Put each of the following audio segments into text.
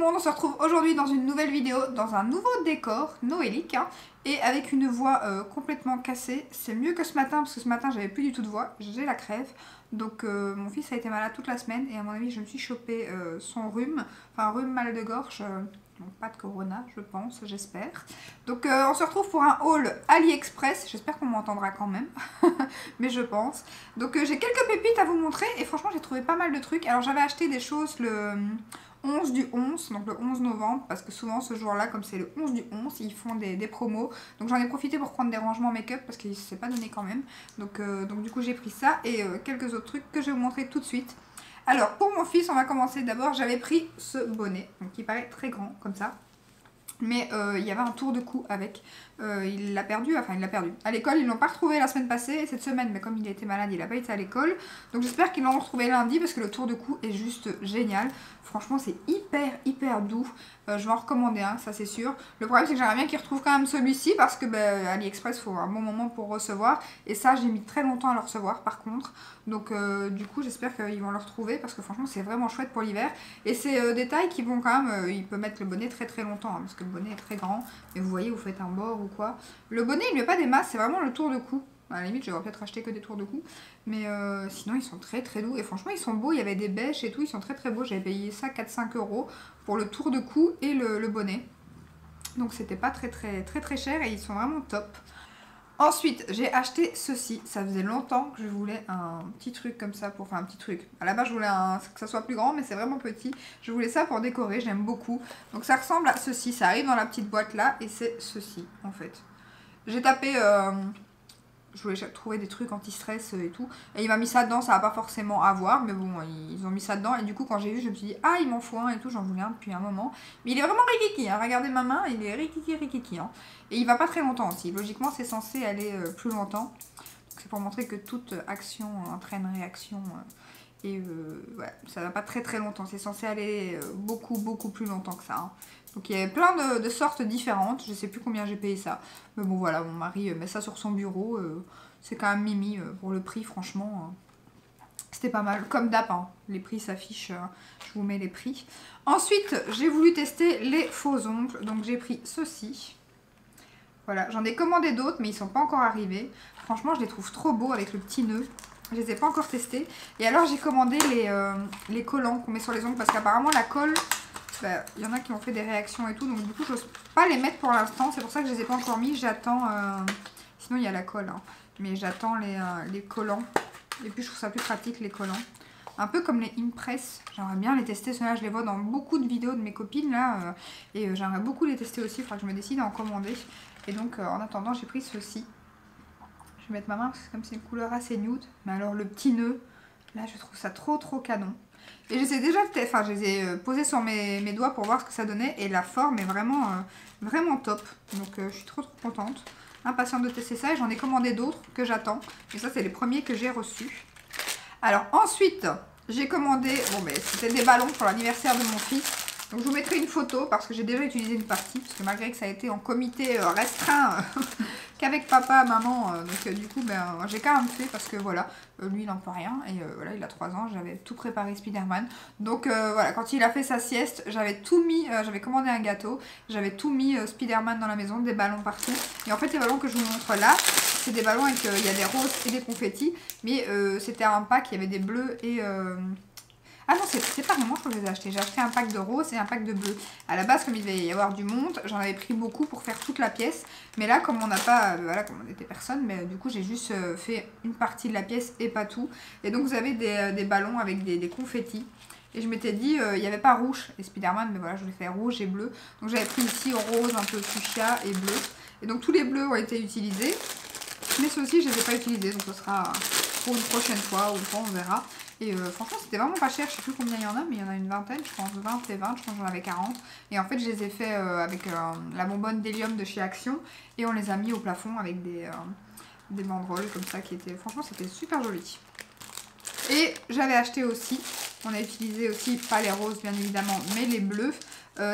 monde, on se retrouve aujourd'hui dans une nouvelle vidéo, dans un nouveau décor noélique, hein, et avec une voix complètement cassée. C'est mieux que ce matin, parce que ce matin j'avais plus du tout de voix, j'ai la crève. Donc mon fils a été malade toute la semaine, et à mon avis je me suis chopé son rhume, enfin rhume mal de gorge, donc pas de corona je pense, j'espère. Donc on se retrouve pour un haul AliExpress, j'espère qu'on m'entendra quand même, mais je pense. Donc j'ai quelques pépites à vous montrer, et franchement j'ai trouvé pas mal de trucs. Alors j'avais acheté des choses le 11 du 11, donc le 11 novembre, parce que souvent ce jour-là, comme c'est le 11 du 11, ils font des promos. Donc j'en ai profité pour prendre des rangements make-up, parce qu'il ne s'est pas donné quand même. Donc du coup j'ai pris ça, et quelques autres trucs que je vais vous montrer tout de suite. Alors pour mon fils, on va commencer d'abord, j'avais pris ce bonnet, donc qui paraît très grand, comme ça. Mais il y avait un tour de cou avec, il l'a perdu, enfin il l'a perdu. À l'école ils l'ont pas retrouvé la semaine passée et cette semaine, mais comme il était malade il n'a pas été à l'école. Donc j'espère qu'ils l'ont retrouvé lundi parce que le tour de cou est juste génial. Franchement c'est hyper doux, je vais en recommander un, ça c'est sûr. Le problème c'est que j'aimerais bien qu'ils retrouvent quand même celui-ci parce que AliExpress faut un bon moment pour recevoir. Et ça j'ai mis très longtemps à le recevoir par contre. Donc du coup j'espère qu'ils vont le retrouver parce que franchement c'est vraiment chouette pour l'hiver. Et c'est des tailles qui vont quand même, il peut mettre le bonnet très longtemps, hein, parce que le bonnet est très grand. Mais vous voyez, vous faites un bord ou quoi. Le bonnet il n'y a pas des masses, c'est vraiment le tour de cou. À la limite j'aurais peut-être acheté que des tours de cou. Mais sinon ils sont très doux. Et franchement ils sont beaux, il y avait des bêches et tout, ils sont très beaux. J'avais payé ça 4-5 € pour le tour de cou et le bonnet. Donc c'était pas très cher et ils sont vraiment top. Ensuite, j'ai acheté ceci. Ça faisait longtemps que je voulais un petit truc comme ça pour faire un petit truc. À la base, je voulais que ça soit plus grand, mais c'est vraiment petit. Je voulais ça pour décorer, j'aime beaucoup. Donc ça ressemble à ceci. Ça arrive dans la petite boîte là et c'est ceci en fait. J'ai tapé... je voulais trouver des trucs anti-stress et tout. Et il m'a mis ça dedans, ça va pas forcément avoir. Mais bon, ils ont mis ça dedans. Et du coup, quand j'ai vu, je me suis dit, ah, il m'en faut un et tout. J'en voulais un depuis un moment. Mais il est vraiment rikiki, hein. Regardez ma main, il est rikiki, hein. Et il va pas très longtemps aussi. Logiquement, c'est censé aller plus longtemps. C'est pour montrer que toute action entraîne réaction. Et ouais, ça va pas très longtemps. C'est censé aller beaucoup plus longtemps que ça, hein. Donc il y avait plein de sortes différentes. Je sais plus combien j'ai payé ça. Mais bon voilà, mon mari met ça sur son bureau. C'est quand même mimi pour le prix, franchement. C'était pas mal. Comme d'hab, hein. Les prix s'affichent. Je vous mets les prix. Ensuite, j'ai voulu tester les faux ongles. Donc j'ai pris ceux-ci. Voilà, j'en ai commandé d'autres, mais ils sont pas encore arrivés. Franchement, je les trouve trop beaux avec le petit nœud. Je les ai pas encore testés. Et alors j'ai commandé les collants qu'on met sur les ongles. Parce qu'apparemment la colle... il y en a qui ont fait des réactions et tout, donc du coup j'ose pas les mettre pour l'instant, c'est pour ça que je les ai pas encore mis, j'attends, sinon il y a la colle, hein. Mais j'attends les collants, et puis je trouve ça plus pratique les collants, un peu comme les Impress, j'aimerais bien les tester, ceux-là je les vois dans beaucoup de vidéos de mes copines là, et j'aimerais beaucoup les tester aussi, il faudra que je me décide à en commander, et donc en attendant j'ai pris ceux-ci, je vais mettre ma main parce que comme c'est une couleur assez nude, mais alors le petit nœud, là je trouve ça trop canon. Et je les ai déjà je les ai posés sur mes doigts pour voir ce que ça donnait. Et la forme est vraiment top. Donc je suis trop contente. Impatiente de tester ça. Et j'en ai commandé d'autres que j'attends. Et ça, c'est les premiers que j'ai reçus. Alors ensuite, j'ai commandé... Bon, mais c'était des ballons pour l'anniversaire de mon fils. Donc je vous mettrai une photo parce que j'ai déjà utilisé une partie. Parce que malgré que ça a été en comité restreint qu'avec papa, maman. Donc du coup, j'ai quand même fait parce que voilà, lui il n'en peut rien. Et voilà, il a 3 ans, j'avais tout préparé Spider-Man. Donc voilà, quand il a fait sa sieste, j'avais tout mis, j'avais commandé un gâteau. J'avais tout mis Spider-Man dans la maison, des ballons partout. Et en fait, les ballons que je vous montre là, c'est des ballons avec, il y a des roses et des confettis. Mais c'était un pack, il y avait des bleus et... Ah non, c'est pas vraiment que je les ai achetés. J'ai acheté un pack de rose et un pack de bleu. À la base, comme il devait y avoir du monde, j'en avais pris beaucoup pour faire toute la pièce. Mais là, comme on n'a pas... voilà, comme on n'était personne, mais du coup, j'ai juste fait une partie de la pièce et pas tout. Et donc, vous avez des ballons avec des confettis. Et je m'étais dit, il n'y avait pas rouge et Spider-Man, mais voilà, je l'ai fait rouge et bleu. Donc, j'avais pris ici rose, un peu fuchsia et bleu. Et donc, tous les bleus ont été utilisés. Mais ceux-ci, je ne les ai pas utilisés. Donc, ce sera pour une prochaine fois ou quoi, on verra. Et franchement c'était vraiment pas cher, je sais plus combien il y en a, mais il y en a une vingtaine, je pense 20 et 20, je pense que j'en avais 40. Et en fait je les ai fait avec la bonbonne d'hélium de chez Action, et on les a mis au plafond avec des banderoles comme ça qui étaient, franchement c'était super joli. Et j'avais acheté aussi, on a utilisé aussi, pas les roses bien évidemment, mais les bleus,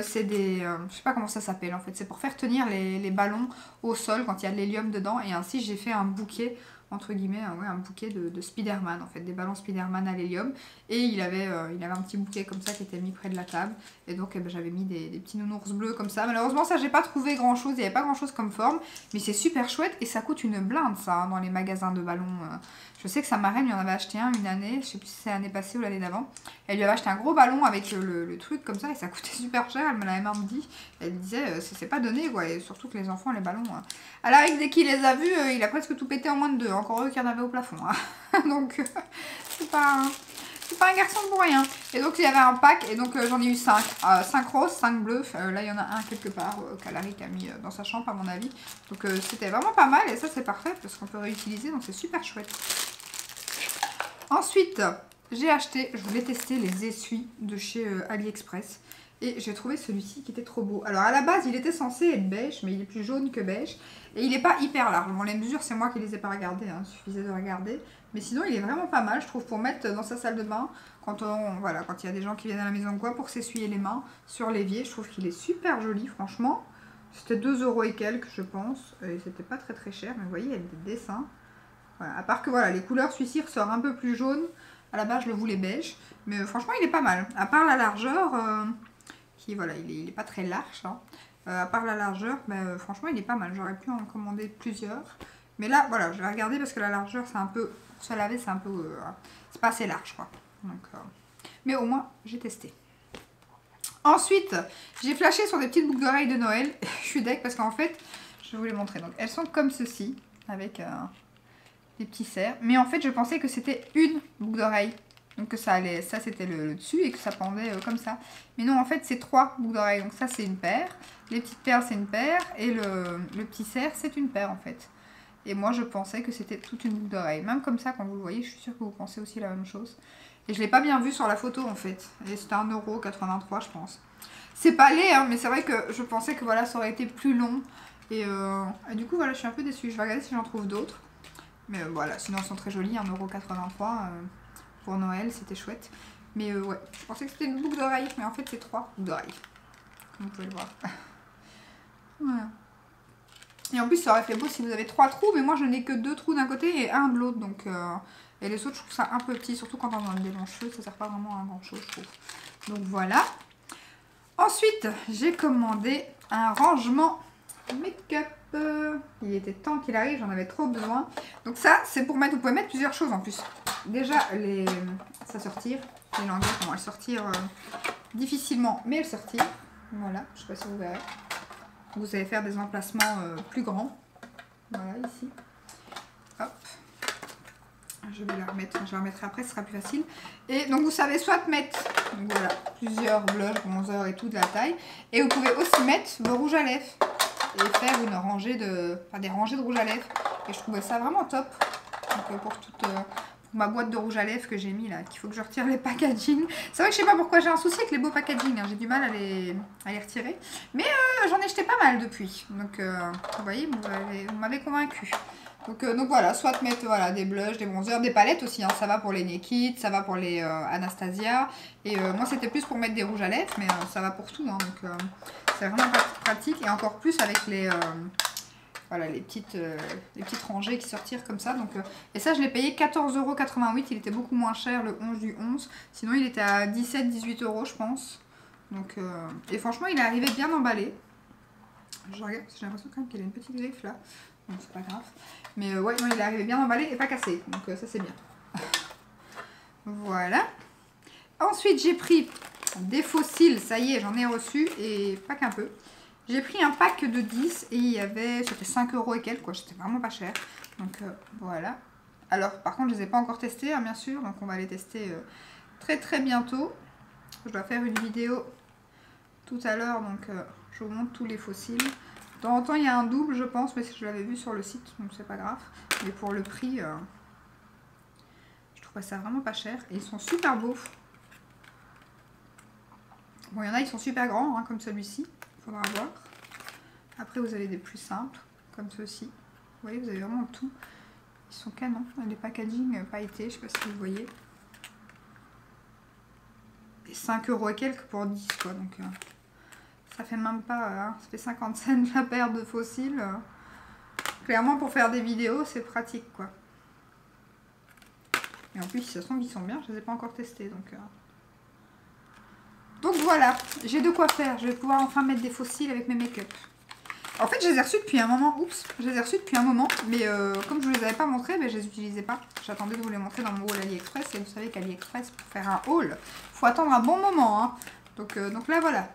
C'est des... je sais pas comment ça s'appelle en fait. C'est pour faire tenir les ballons au sol quand il y a de l'hélium dedans. Et ainsi j'ai fait un bouquet, entre guillemets, ouais, un bouquet de Spider-Man en fait. Des ballons Spider-Man à l'hélium. Et il avait un petit bouquet comme ça qui était mis près de la table. Et donc ben, j'avais mis des petits nounours bleus comme ça. Malheureusement ça j'ai pas trouvé grand chose. Il n'y avait pas grand chose comme forme. Mais c'est super chouette. Et ça coûte une blinde ça, hein, dans les magasins de ballons. Je sais que sa marraine lui en avait acheté un une année. Je sais plus si c'est l'année passée ou l'année d'avant. Elle lui avait acheté un gros ballon avec le truc comme ça. Et ça coûtait super cher. Elle me l'avait même dit. Elle disait c'est pas donné quoi. Et surtout que les enfants les ballons... À l'arrivée dès qu'il les a vus, il a presque tout pété en moins de 2. Encore eux qui en avaient au plafond. Hein. Donc c'est pas un garçon pour rien. Et donc il y avait un pack. Et donc j'en ai eu 5. 5 roses, 5 bleus. Là il y en a un quelque part qu'Alaric a mis dans sa chambre à mon avis. Donc c'était vraiment pas mal. Et ça c'est parfait parce qu'on peut réutiliser. Donc c'est super chouette. Ensuite j'ai acheté, je voulais tester les essuies de chez AliExpress. Et j'ai trouvé celui-ci qui était trop beau. Alors à la base il était censé être beige. Mais il est plus jaune que beige. Et il n'est pas hyper large. Bon les mesures c'est moi qui les ai pas regardées. Hein. Il suffisait de regarder. Mais sinon il est vraiment pas mal je trouve pour mettre dans sa salle de bain. Quand voilà, quand il y a des gens qui viennent à la maison quoi pour s'essuyer les mains sur l'évier. Je trouve qu'il est super joli franchement. C'était 2 € et quelques je pense. Et c'était pas très très cher. Mais vous voyez il y a des dessins. Voilà. À part que voilà les couleurs celui-ci ressort un peu plus jaune. À la base je le voulais beige. Mais franchement il est pas mal. À part la largeur... qui voilà il est pas très large hein. À part la largeur franchement il est pas mal, j'aurais pu en commander plusieurs mais là voilà je vais regarder parce que la largeur c'est un peu, pour se laver c'est un peu c'est pas assez large quoi. Donc, mais au moins j'ai testé. Ensuite j'ai flashé sur des petites boucles d'oreilles de Noël. Je suis deg parce qu'en fait je vais vous les montrer, donc elles sont comme ceci avec des petits cerfs, mais en fait je pensais que c'était une boucle d'oreille. Donc que ça allait, ça c'était le dessus et que ça pendait comme ça. Mais non en fait c'est 3 boucles d'oreilles. Donc ça c'est une paire. Les petites perles c'est une paire. Et le petit cerf c'est une paire en fait. Et moi je pensais que c'était toute une boucle d'oreille. Même comme ça quand vous le voyez je suis sûre que vous pensez aussi la même chose. Et je l'ai pas bien vu sur la photo en fait. Et c'était 1,83 € je pense. C'est pas laid hein, mais c'est vrai que je pensais que voilà ça aurait été plus long. Et du coup voilà je suis un peu déçue. Je vais regarder si j'en trouve d'autres. Mais voilà sinon elles sont très jolies. 1,83 €. Pour Noël, c'était chouette. Mais ouais, je pensais que c'était une boucle d'oreille, mais en fait c'est 3 boucles d'oreilles. Comme vous pouvez le voir. Voilà. Et en plus, ça aurait fait beau si vous avez 3 trous, mais moi je n'ai que 2 trous d'un côté et un de l'autre. Donc, et les autres, je trouve ça un peu petit, surtout quand on a des longs cheveux, ça sert pas vraiment à grand chose, je trouve. Donc voilà. Ensuite, j'ai commandé un rangement make-up. Il était temps qu'il arrive, j'en avais trop besoin. Donc ça, c'est pour mettre, vous pouvez mettre plusieurs choses en plus. Déjà, ça sortir, les languettes vont elles sortir difficilement, mais elles sortir. Voilà, je sais pas si vous verrez. Vous allez faire des emplacements plus grands. Voilà, ici. Hop. Je vais la remettre, je la remettrai après, ce sera plus facile. Et donc vous savez soit mettre, donc voilà, plusieurs blushs, bronzers et tout de la taille. Et vous pouvez aussi mettre vos rouges à lèvres. Et faire une rangée des rangées de rouge à lèvres. Et je trouvais ça vraiment top. Donc pour ma boîte de rouge à lèvres que j'ai mis là, qu'il faut que je retire les packaging. C'est vrai que je sais pas pourquoi j'ai un souci avec les beaux packaging. Hein. J'ai du mal à les retirer. Mais j'en ai jeté pas mal depuis. Donc vous voyez, vous m'avez convaincu. Donc voilà, soit mettre voilà, des blushs, des bronzers, des palettes aussi. Hein. Ça va pour les Naked, ça va pour les Anastasia. Et moi c'était plus pour mettre des rouges à lèvres, mais ça va pour tout. Hein. Donc c'est vraiment pratique. Et encore plus avec voilà, les petites rangées qui sortirent comme ça. Donc, et ça je l'ai payé 14,88 €. Il était beaucoup moins cher le 11 du 11. Sinon il était à 17-18 € je pense. Donc, et franchement il est arrivé bien emballé. Je regarde, j'ai l'impression quand même qu'il a une petite griffe là. Donc c'est pas grave. Mais ouais, non, il est arrivé bien emballé et pas cassé. Donc ça c'est bien. Voilà. Ensuite j'ai pris des fossiles. Ça y est, j'en ai reçu. Et pas qu'un peu. J'ai pris un pack de 10 et il y avait, c'était 5 € et quelques quoi, c'était vraiment pas cher. Donc voilà. Alors par contre je les ai pas encore testés hein, bien sûr, donc on va les tester très très bientôt. Je dois faire une vidéo tout à l'heure, donc je vous montre tous les fossiles. De temps en temps il y a un double je pense, mais je l'avais vu sur le site, donc c'est pas grave. Mais pour le prix, je trouvais ça vraiment pas cher et ils sont super beaux. Bon il y en a ils sont super grands hein, comme celui-ci. Faudra voir. Après vous avez des plus simples comme ceux-ci. Vous voyez, vous avez vraiment tout. Ils sont canons. Les packaging pailletés, je sais pas si vous voyez. Et 5 € et quelques pour 10 quoi. Donc Ça fait même pas, ça fait 50 cents la paire de fossiles. Clairement pour faire des vidéos c'est pratique quoi. Et en plus si ça se trouve ils sont bien, je les ai pas encore testés donc voilà, j'ai de quoi faire. Je vais pouvoir enfin mettre des fossiles avec mes make-up. En fait, je les ai reçus depuis un moment. Oups, je les ai reçus depuis un moment. Mais comme je ne vous les avais pas montrés, ben, je les utilisais pas. J'attendais de vous les montrer dans mon haul AliExpress. Et vous savez qu'AliExpress, pour faire un haul, il faut attendre un bon moment. Hein. Donc là, voilà.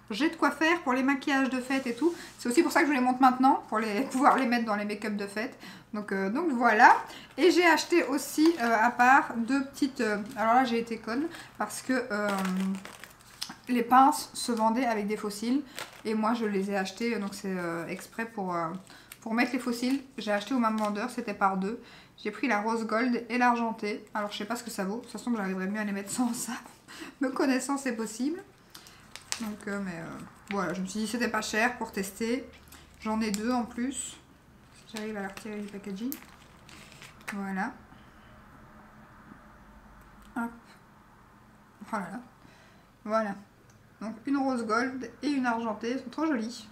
J'ai de quoi faire pour les maquillages de fête et tout. C'est aussi pour ça que je vous les montre maintenant. Pour pouvoir les mettre dans les make-up de fête. Donc voilà. Et j'ai acheté aussi, à part, deux petites... alors là, j'ai été conne. Parce que... les pinces se vendaient avec des fossiles et moi je les ai achetés, donc c'est exprès pour mettre les fossiles. J'ai acheté au même vendeur, c'était par deux. J'ai pris la rose gold et l'argenté. Alors je sais pas ce que ça vaut, de toute façon j'arriverai mieux à les mettre sans ça. Me connaissant c'est possible. Donc voilà, je me suis dit c'était pas cher pour tester. J'en ai deux en plus. Si j'arrive à la retirer du packaging. Voilà. Hop. Oh là là. Voilà. Donc une rose gold et une argentée, elles sont trop jolies.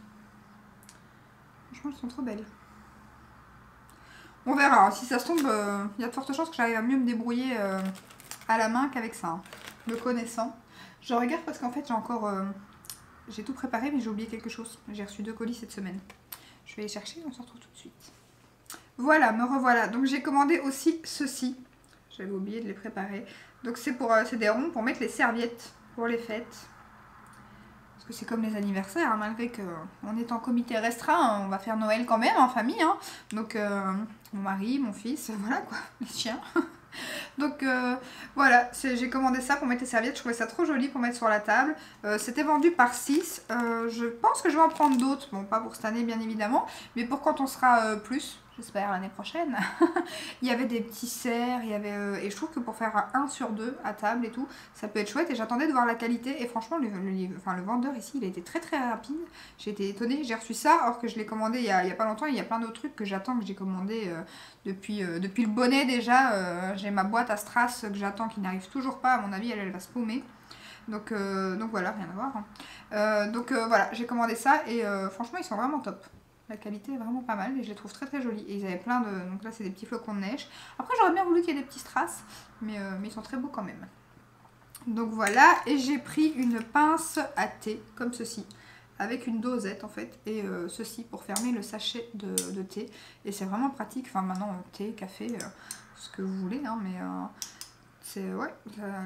Franchement, elles sont trop belles. On verra, si ça se tombe, il y a de fortes chances que j'arrive à mieux me débrouiller à la main qu'avec ça. Hein. Me connaissant. Je regarde parce qu'en fait j'ai encore... j'ai tout préparé mais j'ai oublié quelque chose. J'ai reçu 2 colis cette semaine. Je vais les chercher et on se retrouve tout de suite. Voilà, me revoilà. Donc j'ai commandé aussi ceci. J'avais oublié de les préparer. Donc c'est des ronds pour mettre les serviettes pour les fêtes. Parce que c'est comme les anniversaires, hein, malgré qu'on est en comité restreint, on va faire Noël quand même en famille. Hein. Donc mon mari, mon fils, voilà quoi, les chiens. Donc voilà, j'ai commandé ça pour mettre les serviettes, je trouvais ça trop joli pour mettre sur la table. C'était vendu par 6, je pense que je vais en prendre d'autres, bon pas pour cette année bien évidemment, mais pour quand on sera plus, j'espère l'année prochaine. Il y avait des petits cerfs, et je trouve que pour faire un 1 sur 2 à table et tout, ça peut être chouette et j'attendais de voir la qualité et franchement le vendeur ici il a été très très rapide, j'ai été étonnée, j'ai reçu ça alors que je l'ai commandé il y a pas longtemps, il y a plein d'autres trucs que j'attends que j'ai commandé depuis le bonnet déjà, j'ai ma boîte à strass que j'attends qui n'arrive toujours pas, à mon avis elle va se paumer. Donc voilà, rien à voir. Hein. Voilà, j'ai commandé ça et franchement ils sont vraiment top. La qualité est vraiment pas mal et je les trouve très très jolies. Et ils avaient plein de... Donc là c'est des petits flocons de neige. Après j'aurais bien voulu qu'il y ait des petits strass, mais ils sont très beaux quand même. Donc voilà, et j'ai pris une pince à thé comme ceci. Avec une dosette en fait, et ceci pour fermer le sachet de thé. Et c'est vraiment pratique, enfin maintenant thé, café, ce que vous voulez, hein, mais... ouais,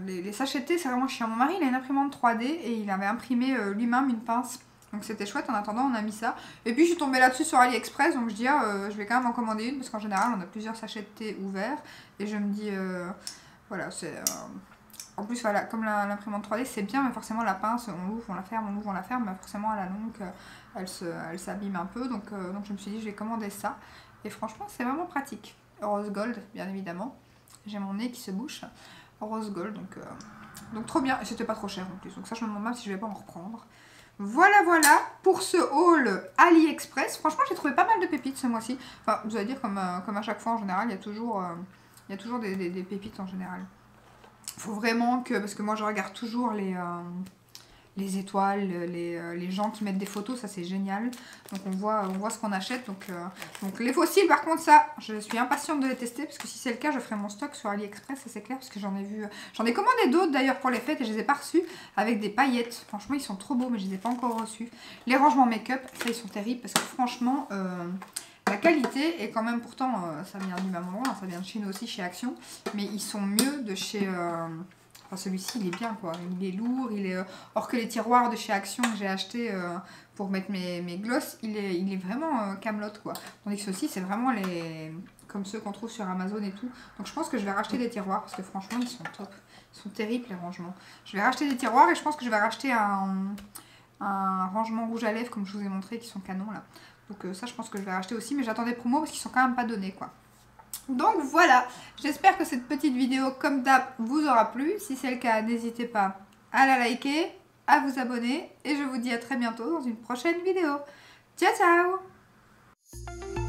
les sachets de thé c'est vraiment chiant. Mon mari il a une imprimante 3D et il avait imprimé lui-même une pince. Donc c'était chouette, en attendant on a mis ça. Et puis je suis tombée là-dessus sur AliExpress, donc je dis je vais quand même en commander une parce qu'en général on a plusieurs sachets de thé ouverts. Et je me dis, voilà, c'est... En plus voilà, comme l'imprimante 3D c'est bien, mais forcément la pince on l'ouvre, on la ferme, on l'ouvre, on la ferme. Mais forcément à la longue elle s'abîme un peu, donc je me suis dit je vais commander ça. Et franchement c'est vraiment pratique. Rose gold bien évidemment. J'ai mon nez qui se bouche. Rose gold, donc trop bien. Et c'était pas trop cher en plus, donc ça je me demande même si je vais pas en reprendre. Voilà pour ce haul AliExpress. Franchement j'ai trouvé pas mal de pépites ce mois-ci. Enfin vous allez dire comme à chaque fois en général, il y a toujours des pépites en général. Faut vraiment que, parce que moi je regarde toujours les étoiles, les gens qui mettent des photos, ça c'est génial. Donc on voit ce qu'on achète. Donc les fossiles par contre ça, je suis impatiente de les tester parce que si c'est le cas je ferai mon stock sur AliExpress, ça c'est clair, parce que j'en ai commandé d'autres d'ailleurs pour les fêtes et je les ai pas reçus avec des paillettes. Franchement ils sont trop beaux mais je les ai pas encore reçus. Les rangements make-up, ça ils sont terribles parce que franchement la qualité est quand même, pourtant ça vient du même endroit, ça vient de Chine aussi chez Action, mais ils sont mieux de chez... Enfin celui-ci il est bien quoi, il est lourd, il est... Or que les tiroirs de chez Action que j'ai acheté pour mettre mes gloss, il est vraiment camelote quoi. Tandis que ceux-ci c'est vraiment comme ceux qu'on trouve sur Amazon et tout. Donc je pense que je vais racheter des tiroirs parce que franchement ils sont top. Ils sont terribles les rangements. Je vais racheter des tiroirs et je pense que je vais racheter un rangement rouge à lèvres comme je vous ai montré qui sont canons là. Donc ça je pense que je vais racheter aussi, mais j'attends des promos parce qu'ils sont quand même pas donnés quoi. Donc voilà, j'espère que cette petite vidéo comme d'hab vous aura plu. Si c'est le cas, n'hésitez pas à la liker, à vous abonner et je vous dis à très bientôt dans une prochaine vidéo. Ciao ciao!